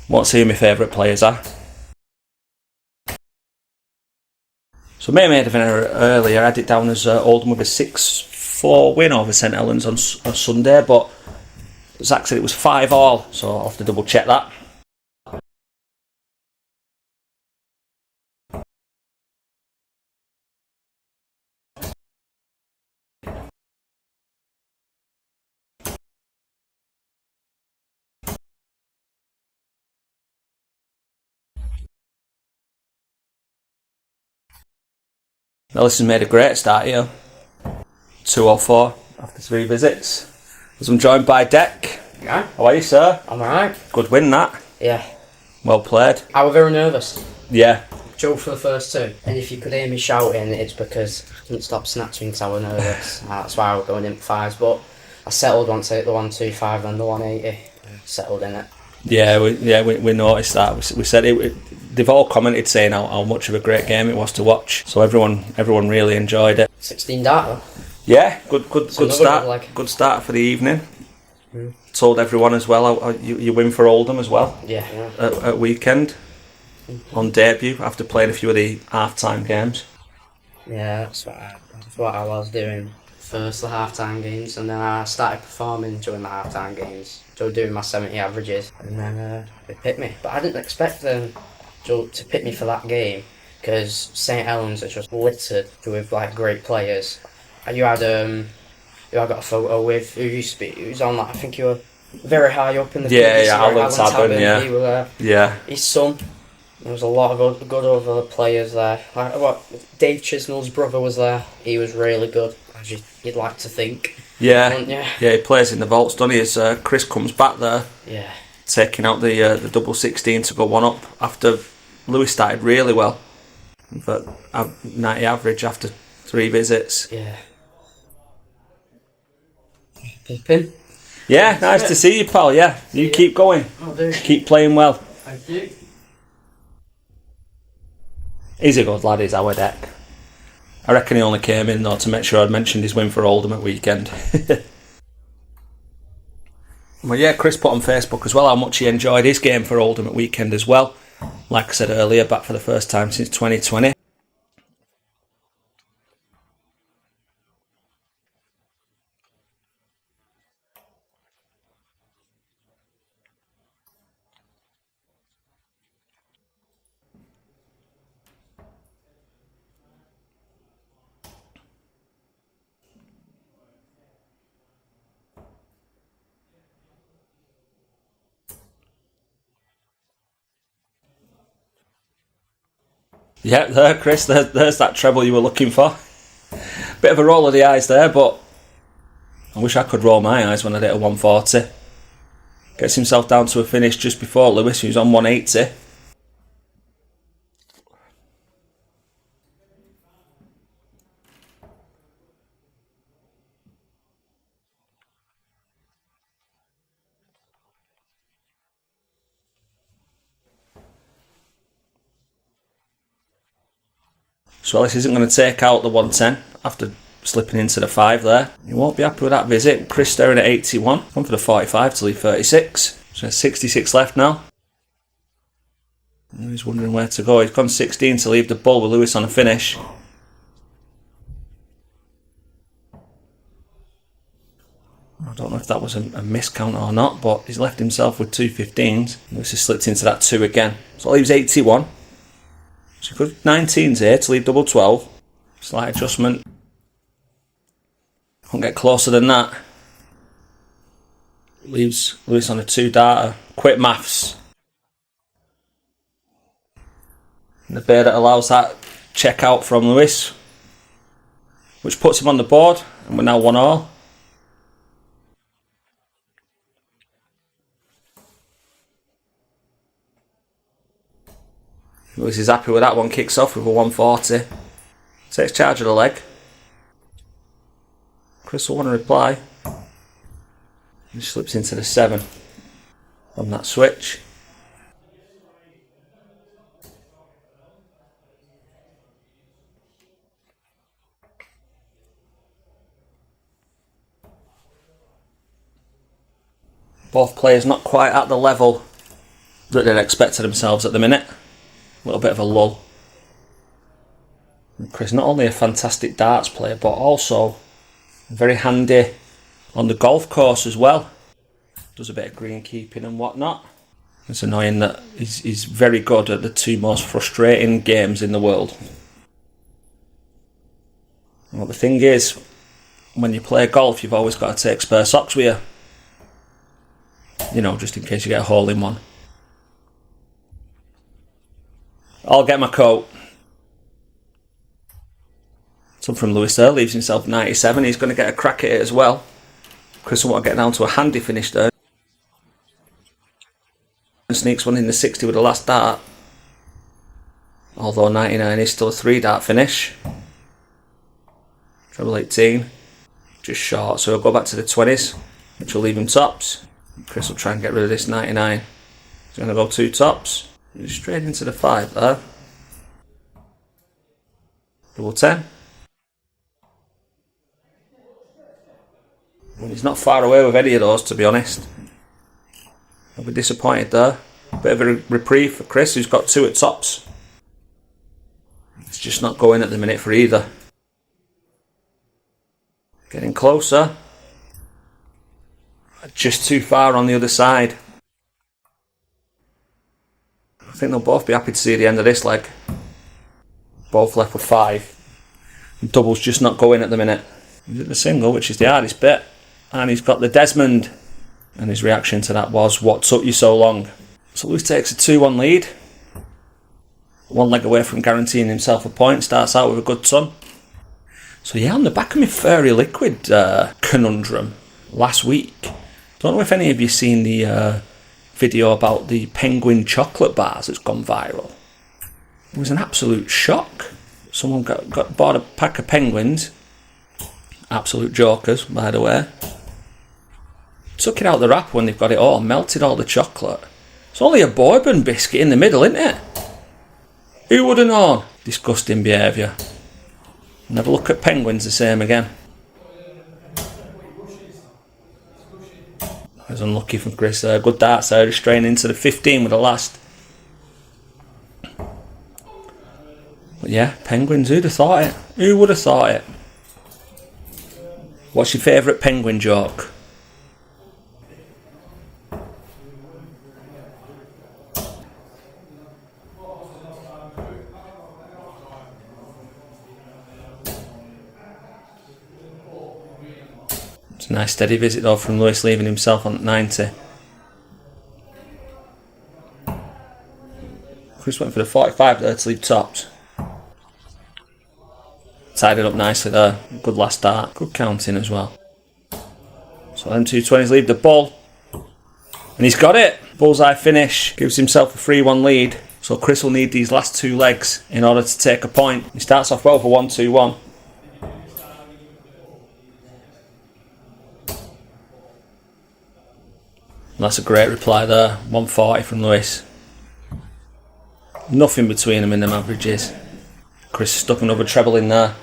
Won't see who my favourite players are. So made of an error earlier. I had it down as Oldham with a 6-4 win over St Helens on Sunday, but Zach said it was 5-all, so I'll have to double check that. Ellis has made a great start here. 2-4 after 3 visits. As I'm joined by Deck. Yeah. How are you, sir? I'm alright. Good win, that. Yeah. Well played. I was very nervous. Yeah. Joe for the first 2. And if you could hear me shouting, it's because I couldn't stop snatching because I was nervous. That's why I was going in for 5s. But I settled once I hit the 125 and the 180. Settled in it. Yeah, we noticed that. We said it. They've all commented saying how much of a great game it was to watch. So everyone really enjoyed it. 16 data. Yeah, good start. Like. Good start for the evening. Told everyone as well how you win for Oldham as well. Yeah. At weekend on debut after playing a few of the half-time games. Yeah, that's what I was doing first, the half-time games, and then I started performing during the half-time games. So doing my 70 averages, and then they picked me. But I didn't expect them to pick me for that game because St Helens are just littered with like great players. You had who I got a photo with who used to be, who's on that. I think you were very high up in the Alan Tabben, yeah. He was there. Yeah. His son. There was a lot of good other players there. Like Dave Chisnell's brother was there. He was really good, as you'd like to think. Yeah, Yeah, he plays in the vaults, doesn't he? As Chris comes back there, yeah, taking out the double 16 to go 1 up after Lewis started really well. But 90 average after 3 visits. yeah. Pippin. Yeah, nice to see you, pal. Yeah, you keep going. I'll do. Keep playing well. Thank you. He's a good lad, he's our Deck. I reckon he only came in though to make sure I'd mentioned his win for Oldham at weekend. Well, yeah, Chris put on Facebook as well how much he enjoyed his game for Oldham at weekend as well. Like I said earlier, back for the first time since 2020. Yeah, there, Chris, there's that treble you were looking for. Bit of a roll of the eyes there, but I wish I could roll my eyes when I hit a 140. Gets himself down to a finish just before Lewis, who's on 180. So Ellis isn't going to take out the 110 after slipping into the 5 there. He won't be happy with that visit. Chris staring at 81. Gone for the 45 to leave 36. So 66 left now. He's wondering where to go. He's gone 16 to leave the ball with Lewis on a finish. I don't know if that was a miscount or not, but he's left himself with 2 15s. Lewis has slipped into that 2 again. So it leaves 81. So good 19s here to leave double 12. Slight adjustment. Can't get closer than that. Leaves Lewis on a 2 data. Quick maths. And the bear that allows that check out from Lewis, which puts him on the board, and we're now 1-all. Lewis is happy with that one, kicks off with a 140. Takes charge of the leg. Chris will want to reply. He slips into the 7 on that switch. Both players not quite at the level that they're expecting themselves at the minute. A little bit of a lull. And Chris, not only a fantastic darts player, but also very handy on the golf course as well. Does a bit of greenkeeping and whatnot. It's annoying that he's very good at the two most frustrating games in the world. Well, the thing is, when you play golf, you've always got to take spare socks with you. You know, just in case you get a hole in one. I'll get my coat. Some from Lewis there, leaves himself 97. He's going to get a crack at it as well. Chris will want to get down to a handy finish there. And sneaks one in the 60 with the last dart. Although 99 is still a 3-dart finish. Treble 18. Just short, so he'll go back to the 20s, which will leave him tops. Chris will try and get rid of this 99. He's going to go 2 tops. Just straight into the 5 there. Double 10. Well, he's not far away with any of those, to be honest. I'll be disappointed there. Bit of a reprieve for Chris, who's got 2 at tops. It's just not going at the minute for either. Getting closer. Just too far on the other side. I think they'll both be happy to see the end of this leg. Both left with 5. And double's just not going at the minute. He's at the single, which is the hardest bit. And he's got the Desmond. And his reaction to that was, what took you so long? So Lewis takes a 2-1 lead. 1 leg away from guaranteeing himself a point. Starts out with a good ton. So yeah, on the back of my furry liquid conundrum last week. Don't know if any of you seen the video about the penguin chocolate bars that's gone viral. It was an absolute shock. Someone bought a pack of penguins. Absolute jokers, by the way. Took it out the wrapper when they've got it all, melted all the chocolate. It's only a bourbon biscuit in the middle, isn't it? Who would have known? Disgusting behaviour. Never look at penguins the same again. That was unlucky from Chris there. Good darts there, just straight into the 15 with the last. But yeah, penguins, who'd have thought it? Who would have thought it? What's your favourite penguin joke? It's a nice steady visit though from Lewis, leaving himself on 90. Chris went for the 45 there to leave tops. Tied it up nicely there. Good last start. Good counting as well. So them 220s leave the ball. And he's got it. Bullseye finish. Gives himself a 3-1 lead. So Chris will need these last 2 legs in order to take a point. He starts off well for 1-2-1. That's a great reply there. 140 from Lewis. Nothing between them in them averages. Chris stuck another treble in there.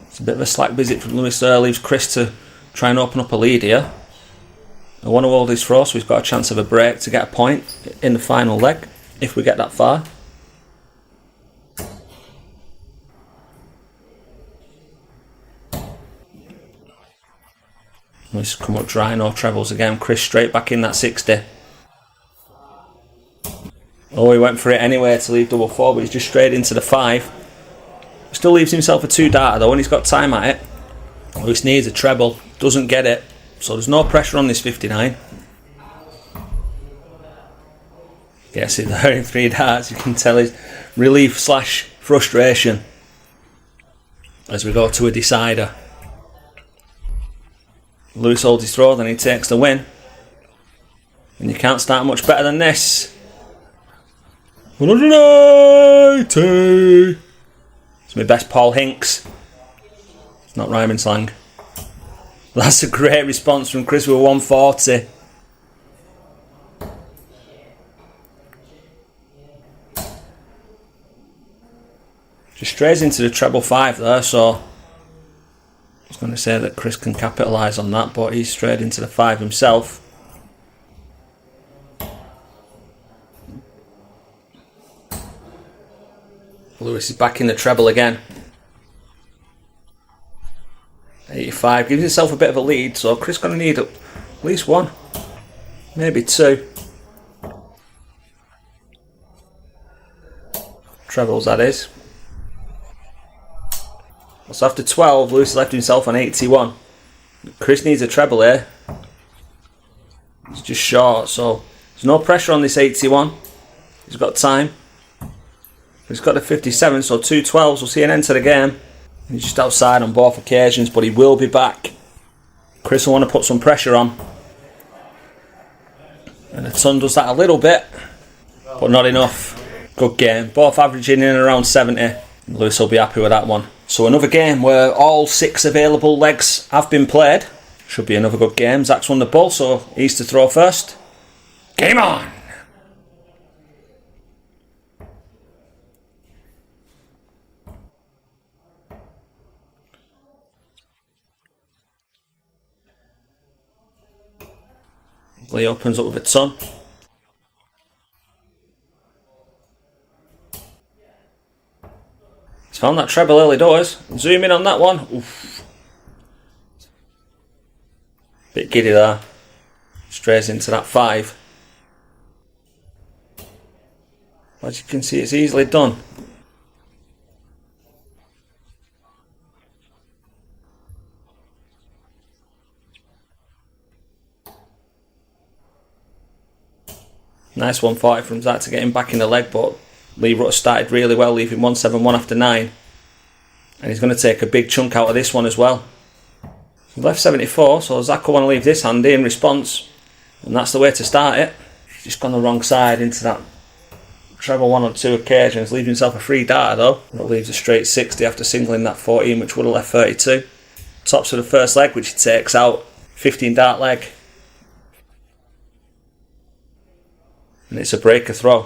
It's a bit of a slack visit from Lewis there. Leaves Chris to try and open up a lead here. I want to hold his throw, so he's got a chance of a break to get a point in the final leg, if we get that far. Let's come up dry, no trebles again. Chris straight back in that 60. Oh, he went for it anyway to leave double 4, but he's just straight into the 5. Still leaves himself a 2-darter though, and he's got time at it. Lewis needs a treble, doesn't get it, so there's no pressure on this 59. Gets it there in 3 darts. You can tell his relief / frustration as we go to a decider. Lewis holds his throw, then he takes the win. And you can't start much better than this. 180! It's my best Paul Hinks. It's not rhyming slang. That's a great response from Chris with 140. Just strays into the treble 5 there, so was going to say that Chris can capitalise on that, but he's straight into the 5 himself. Lewis is back in the treble again. 85, gives himself a bit of a lead, so Chris is going to need at least 1, maybe 2. Trebles, that is. So after 12, Lewis left himself on 81. Chris needs a treble here. He's just short, so there's no pressure on this 81. He's got time. He's got a 57, so 2 12s. We'll see an end to the game. He's just outside on both occasions, but he will be back. Chris will want to put some pressure on. And the Ton does that a little bit, but not enough. Good game. Both averaging in around 70. Lewis will be happy with that one. So another game where all 6 available legs have been played. Should be another good game. Zach's won the ball, so he's to throw first. Game on! Lee opens up with a Ton. He's found that treble early doors. Zoom in on that one. Oof. Bit giddy there. Strays into that 5. As you can see, it's easily done. Nice 140 from Zach to get him back in the leg, but Lee Rutter started really well, leaving 171 after 9. And he's going to take a big chunk out of this one as well. He left 74, so Zach will want to leave this handy in response. And that's the way to start it. He's just gone the wrong side into that treble 1 on 2 occasions, leaving himself a free darter though. That leaves a straight 60 after singling that 14, which would have left 32. Tops of the first leg, which he takes out. 15 dart leg. And it's a breaker throw.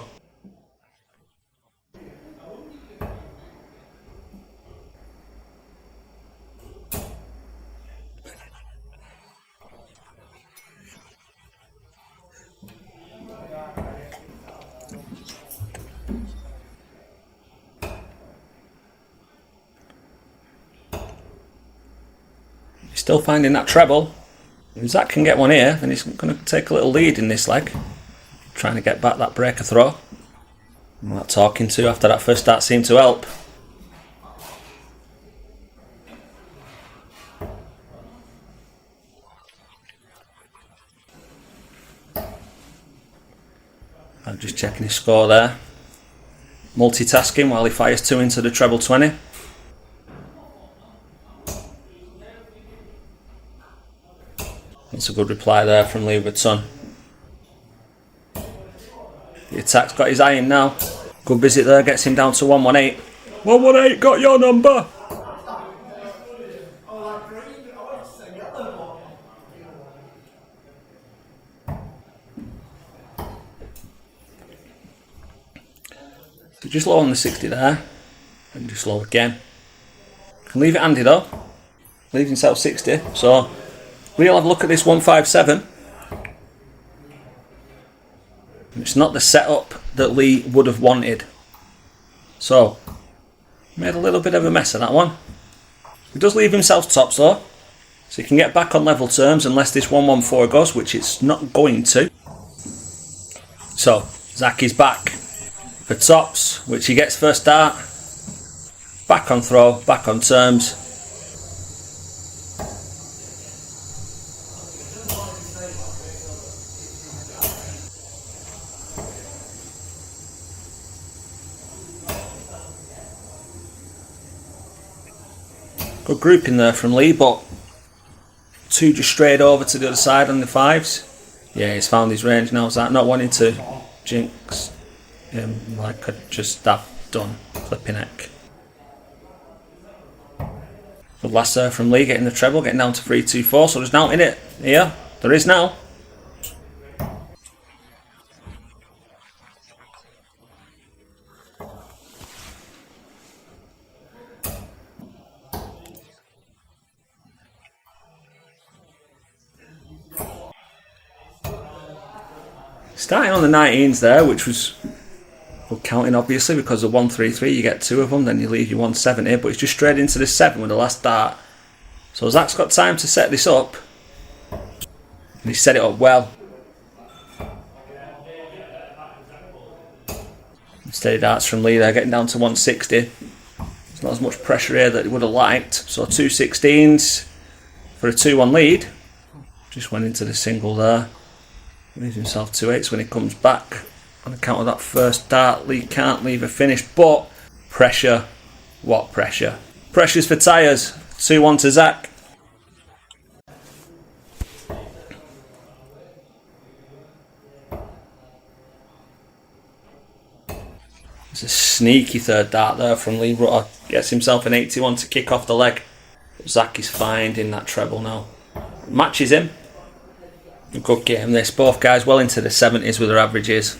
He's still finding that treble. If Zach can get one here, then he's going to take a little lead in this leg. Trying to get back that breaker throw. And that talking to after that first start seemed to help. I'm just checking his score there. Multitasking while he fires 2 into the treble 20. That's a good reply there from Lee Rutter. The attack's got his eye in now. Good visit there, gets him down to 118. 118, got your number! So just low on the 60 there. And just low again. Can leave it handy though. Leaves himself 60. So we'll have a look at this 157. It's not the setup that Lee would have wanted. So, made a little bit of a mess of that one. He does leave himself tops though. So he can get back on level terms unless this 114 goes, which it's not going to. So, Zach is back for tops, which he gets first dart. Back on throw, back on terms. Good grouping there from Lee, but 2 just straight over to the other side on the 5s. Yeah, he's found his range now. Zach not wanting to jinx him like I just have done. Flipping heck. Good last there from Lee, getting the treble, getting down to 3-2-4. So there's now in it here. There is now. Starting on the 19s there, which was good counting obviously, because of 133 you get 2 of them, then you leave your 170, but he's just straight into the 7 with the last dart. So Zach's got time to set this up, and he set it up well. Steady darts from Lee there, getting down to 160. There's not as much pressure here that he would have liked. So 2 16s for a 2-1 lead. Just went into the single there. Leaves himself 2 8s when he comes back. On account of that first dart, Lee can't leave a finish, but pressure. What pressure? Pressure's for tyres. 2-1 to Zach. It's a sneaky third dart there from Lee. Rutter gets himself an 81 to kick off the leg. But Zach is finding that treble now. Matches him. A good game this. Both guys well into the 70s with their averages.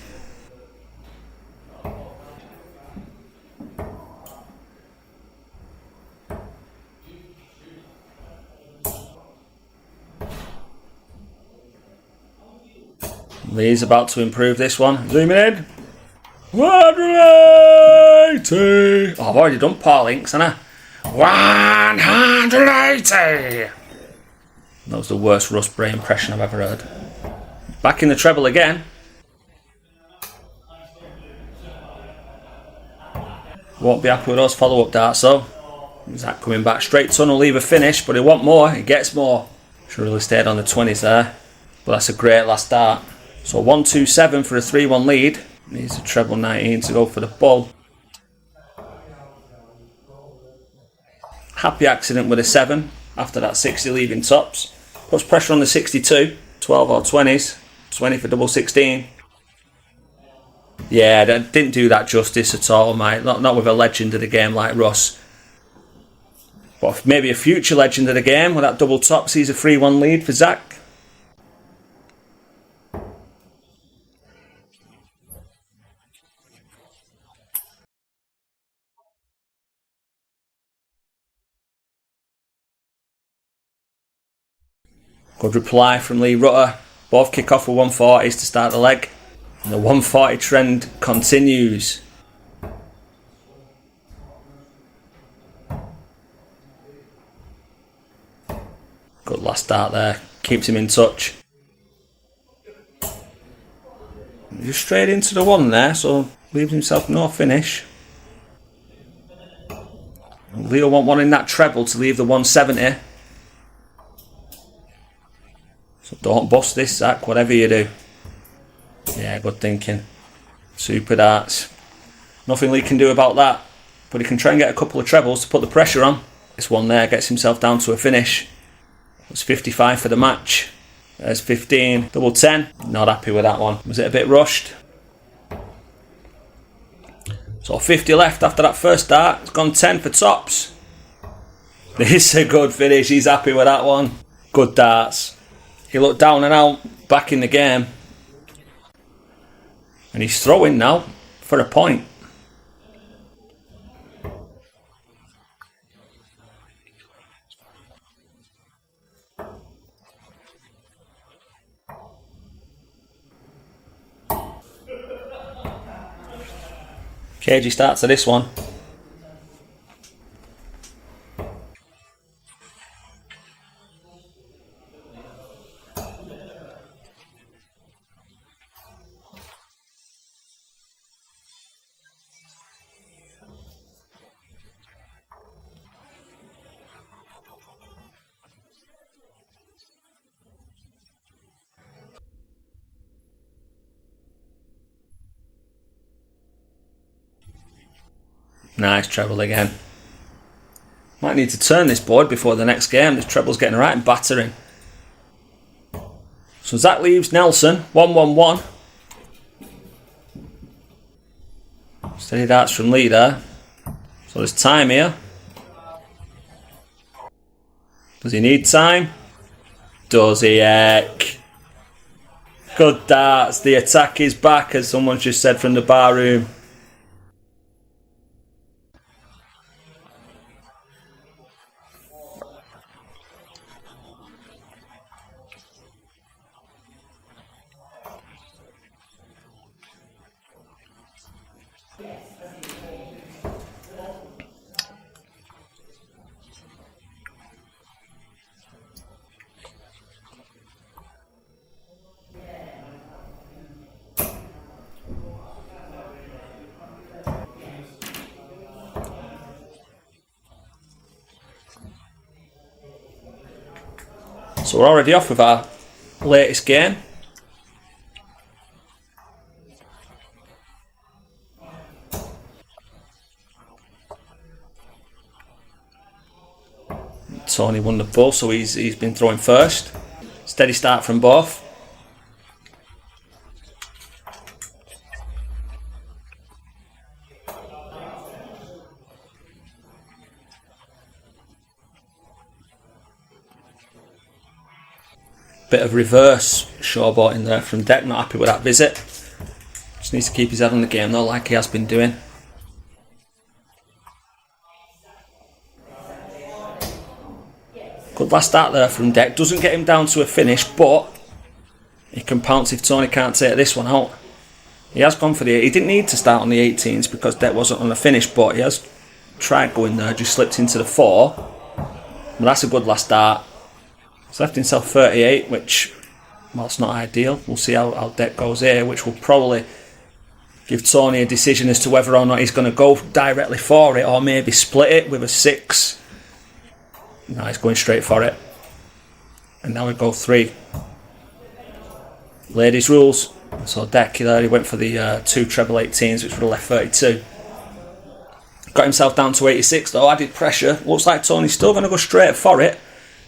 Lee's about to improve this one. Zooming in. 180! Oh, I've already done Paul Links, haven't I? 180! That was the worst Russ Bray impression I've ever heard. Back in the treble again. Won't be happy with those follow-up darts though. Zach coming back straight tunnel, leave a finish, but he want more, he gets more. Should really stayed on the 20s there. But that's a great last dart. So 1-2-7 for a 3-1 lead. Needs a treble 19 to go for the ball. Happy accident with a 7 after that 60 leaving tops. Puts pressure on the 62. 12 or 20s. 20 for double 16. Yeah, didn't do that justice at all, mate. Not with a legend of the game like Russ. But maybe a future legend of the game with that double top sees a 3-1 lead for Zach. Good reply from Lee Rutter. Both kick off with 140s to start the leg. And the 140 trend continues. Good last start there. Keeps him in touch. Just straight into the 1 there, so leaves himself no finish. Leo want one in that treble to leave the 170. So don't bust this, Zach, whatever you do. Yeah, good thinking. Super darts. Nothing Lee can do about that. But he can try and get a couple of trebles to put the pressure on. This one there gets himself down to a finish. It's 55 for the match. There's 15. Double 10. Not happy with that one. Was it a bit rushed? So 50 left after that first dart. It's gone 10 for tops. This is a good finish. He's happy with that one. Good darts. He looked down and out, back in the game. And he's throwing now for a point. Cagey start to this one. Nice treble again. Might need to turn this board before the next game. This treble's getting right and battering. So Zach leaves Nelson. 1-1-1. Steady darts from Lee there. So there's time here. Does he need time? Does he, heck? Good darts. The attack is back, as someone just said from the bar room. So we're already off with our latest game. Tony won the ball, so he's been throwing first. Steady start from both. Bit of reverse showboat in there from Deck, not happy with that visit. Just needs to keep his head on the game though, like he has been doing. Good last start there from Deck. Doesn't get him down to a finish, but he can pounce if Tony can't take this one out. He has gone for the 8. He didn't need to start on the 18s because Deck wasn't on the finish, but he has tried going there, just slipped into the 4. But that's a good last start. He's left himself 38, which, well, it's not ideal. We'll see how Deck goes here, which will probably give Tony a decision as to whether or not he's going to go directly for it or maybe split it with a 6. No, he's going straight for it. And now we go 3. Ladies rules. So Deck there, he went for the 2 treble 18s, which would have left 32. Got himself down to 86 though, added pressure. Looks like Tony's still going to go straight for it.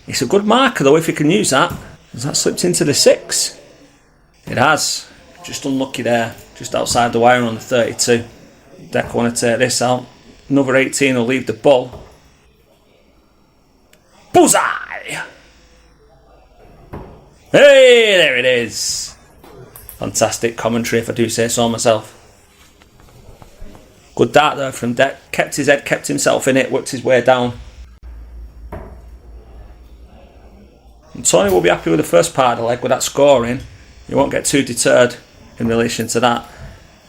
It's a good marker though if he can use that. Has that slipped into the 6? It has. Just unlucky there. Just outside the wire on the 32. Deck want to take this out. Another 18 will leave the ball. Bullseye! Hey, there it is. Fantastic commentary if I do say so myself. Good dart there from Deck. Kept his head, kept himself in it, worked his way down. And Tony will be happy with the first part of the leg with that scoring. He won't get too deterred in relation to that.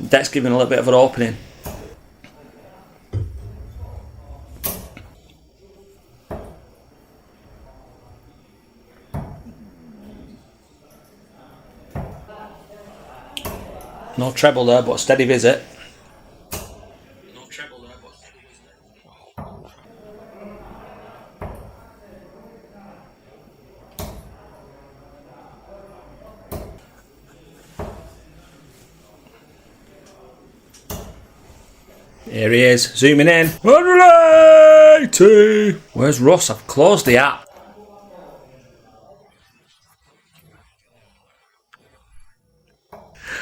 Deck's giving a little bit of an opening. No treble there, but a steady visit. Here he is, zooming in. 180! Where's Russ? I've closed the app.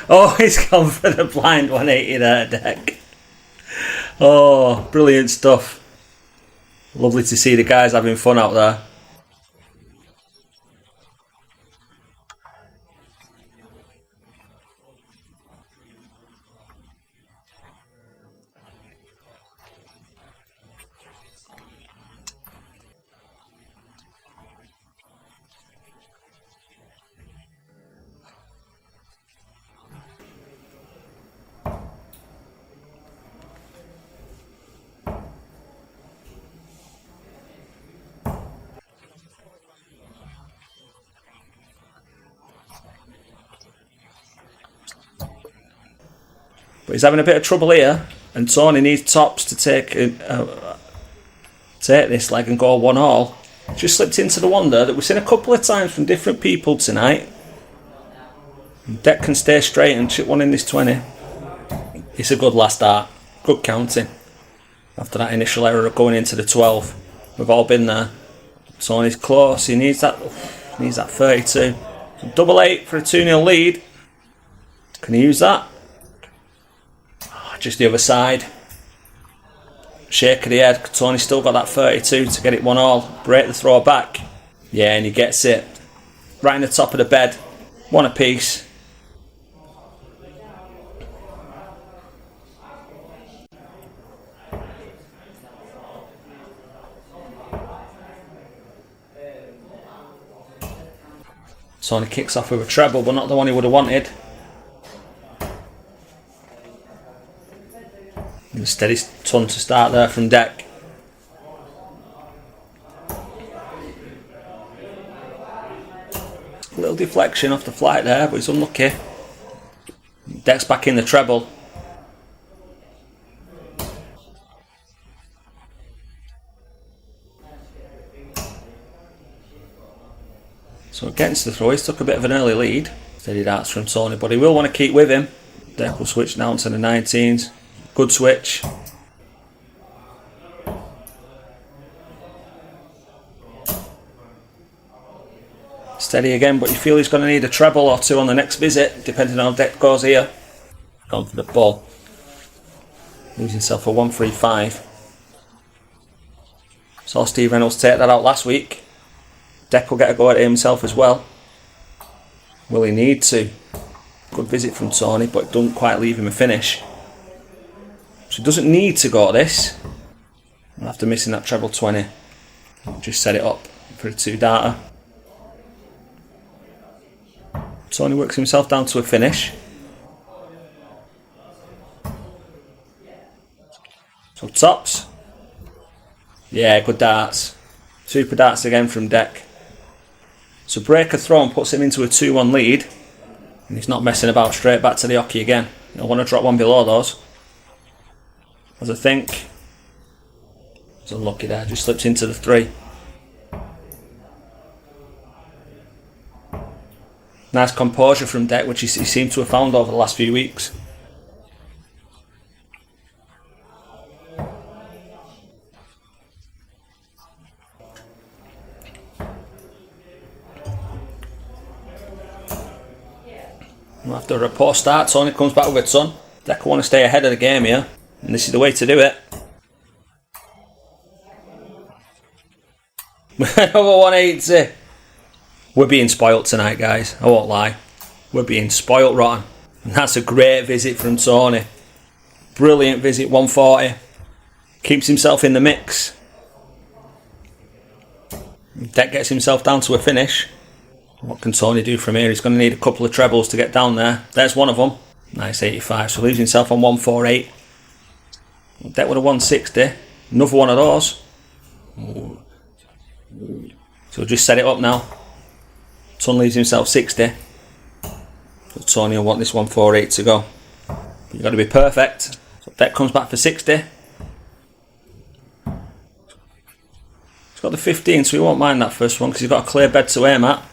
Oh, he's gone for the blind 180 there, Deck. Oh, brilliant stuff. Lovely to see the guys having fun out there. But he's having a bit of trouble here, and Tony needs tops to take this leg and go 1-all. Just slipped into the one there that we've seen a couple of times from different people tonight. Deck can stay straight and chip one in this 20. It's a good last start, good counting. After that initial error of going into the 12, we've all been there. Tony's close, he needs that 32. Double 8 for a 2-0 lead. Can he use that? Just the other side. Shake of the head. Tony's still got that 32 to get it 1-all. Break the throw back. Yeah, and he gets it. Right in the top of the bed. 1 apiece. Tony kicks off with a treble, but not the one he would have wanted. And a steady ton to start there from Deck. A little deflection off the flight there, but he's unlucky. Deck's back in the treble. So against the throw, he's took a bit of an early lead. Steady darts from Tony, but he will want to keep with him. Deck will switch now to the 19s. Good switch. Steady again, but you feel he's going to need a treble or two on the next visit, depending on how Deck goes here. Gone for the ball. Losing himself a 1-3-5. Saw Steve Reynolds take that out last week. Deck will get a go at it himself as well. Will he need to? Good visit from Tony, but it doesn't quite leave him a finish. So he doesn't need to go at this. After missing that treble 20, just set it up for a 2-darter. Tony works himself down to a finish. So tops. Yeah, good darts. Super darts again from Deck. So break a throw and puts him into a 2-1 lead. And he's not messing about, straight back to the hockey again. You don't want to drop one below those. As I think. He's unlucky there, just slips into the 3. Nice composure from Deck, which he seemed to have found over the last few weeks. After a poor start, Tony comes back with a ton. Deck want to stay ahead of the game here, and this is the way to do it. Over 180. We're being spoilt tonight, guys. I won't lie. We're being spoilt rotten. And that's a great visit from Tony. Brilliant visit, 140. Keeps himself in the mix. Deck gets himself down to a finish. What can Tony do from here? He's going to need a couple of trebles to get down there. There's one of them. Nice 85. So leaves himself on 148. Deck with a 160. Another one of those. So just set it up now. Ton leaves himself 60. So Tony will want this 148 to go. But you've got to be perfect. So Deck comes back for 60. He's got the 15, so he won't mind that first one because he's got a clear bed to aim at.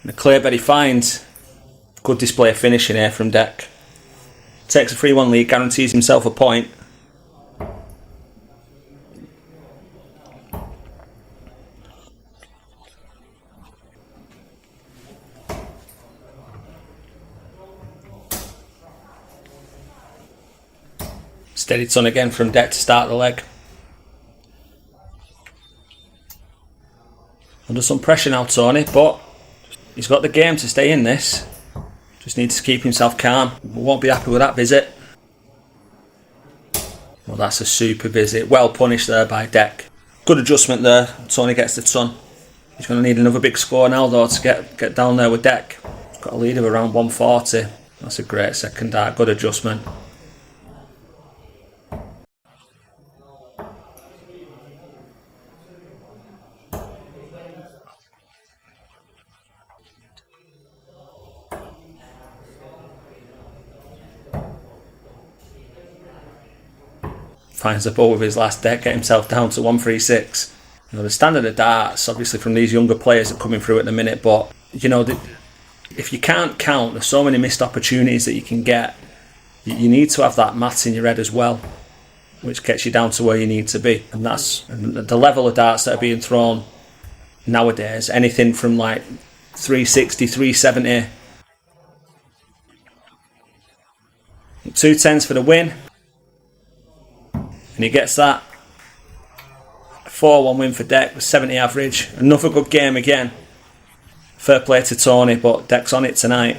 And the clear bed he finds. Good display of finishing here from Deck. Takes a 3-1 lead, guarantees himself a point. Steady ton again from Deck to start the leg. Under some pressure now, Tony, but he's got the game to stay in this. Just needs to keep himself calm. Won't be happy with that visit. Well, that's a super visit. Well punished there by Deck. Good adjustment there. Tony gets the ton. He's going to need another big score now, though, to get down there with Deck. He's got a lead of around 140. That's a great second dart. Good adjustment. Finds the ball with his last Deck, get himself down to 136. You know, the standard of darts, obviously from these younger players that are coming through at the minute, but you know, if you can't count, there's so many missed opportunities that you can get. You need to have that maths in your head as well, which gets you down to where you need to be. And that's the level of darts that are being thrown nowadays. Anything from like 360, 370. 210s for the win. And he gets that. 4-1 win for Deck with 70 average. Another good game again. Fair play to Tony, but Deck's on it tonight.